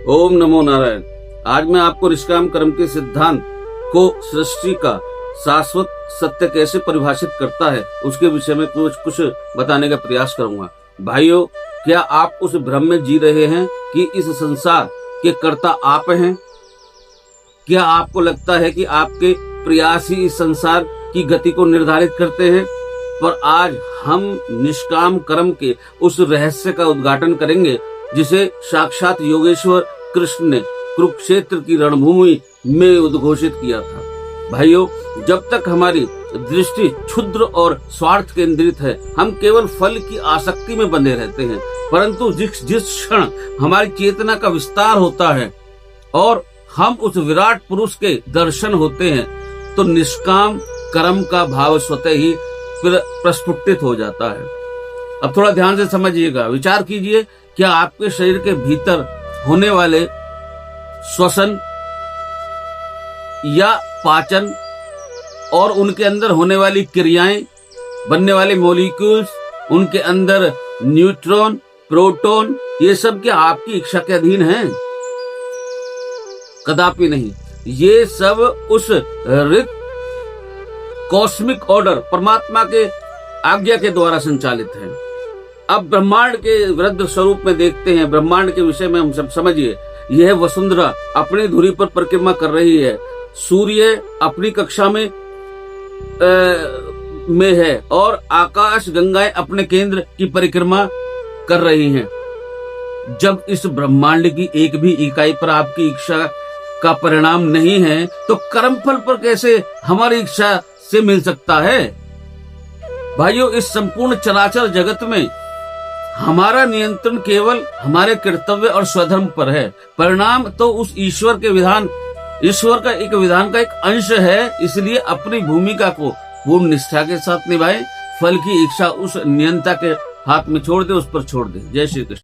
ओम नमो नारायण। आज मैं आपको निष्काम कर्म के सिद्धांत को सृष्टि का शाश्वत सत्य कैसे परिभाषित करता है उसके विषय में कुछ बताने का प्रयास करूंगा। भाइयों, क्या आप उस भ्रम में जी रहे हैं कि इस संसार के कर्ता आप हैं? क्या आपको लगता है कि आपके प्रयास ही इस संसार की गति को निर्धारित करते हैं? पर आज हम निष्काम कर्म के उस रहस्य का उद्घाटन करेंगे जिसे साक्षात योगेश्वर कृष्ण ने कुरुक्षेत्र की रणभूमि में उद्घोषित किया था। भाइयों, जब तक हमारी दृष्टि क्षुद्र और स्वार्थ केंद्रित है, हम केवल फल की आसक्ति में बंधे रहते हैं। परंतु जिस क्षण हमारी चेतना का विस्तार होता है और हम उस विराट पुरुष के दर्शन होते हैं, तो निष्काम कर्म का भाव स्वतः ही प्रस्फुटित हो जाता है। अब थोड़ा ध्यान से समझिएगा, विचार कीजिए, क्या आपके शरीर के भीतर होने वाले श्वसन या पाचन और उनके अंदर होने वाली क्रियाएं, बनने वाले मॉलिक्यूल्स, उनके अंदर न्यूट्रॉन, प्रोटॉन, ये सब क्या आपकी इच्छा के अधीन हैं? कदापि नहीं। ये सब उस ऋत कॉस्मिक ऑर्डर परमात्मा के आज्ञा के द्वारा संचालित है। अब ब्रह्मांड के वृद्ध स्वरूप में देखते हैं। ब्रह्मांड के विषय में हम सब समझिए, यह वसुंधरा अपनी धुरी पर परिक्रमा कर रही है, सूर्य अपनी कक्षा में है और आकाश गंगाएं अपने केंद्र की परिक्रमा कर रही हैं। जब इस ब्रह्मांड की एक भी इकाई पर आपकी इच्छा का परिणाम नहीं है, तो कर्मफल पर कैसे हमारी इच्छा से मिल सकता है? भाइयों, इस संपूर्ण चराचर जगत में हमारा नियंत्रण केवल हमारे कर्तव्य और स्वधर्म पर है। परिणाम तो उस ईश्वर का एक विधान का एक अंश है। इसलिए अपनी भूमिका को पूर्ण निष्ठा के साथ निभाएं। फल की इच्छा उस नियंता के हाथ में छोड़ दे, उस पर छोड़ दे। जय श्री कृष्ण।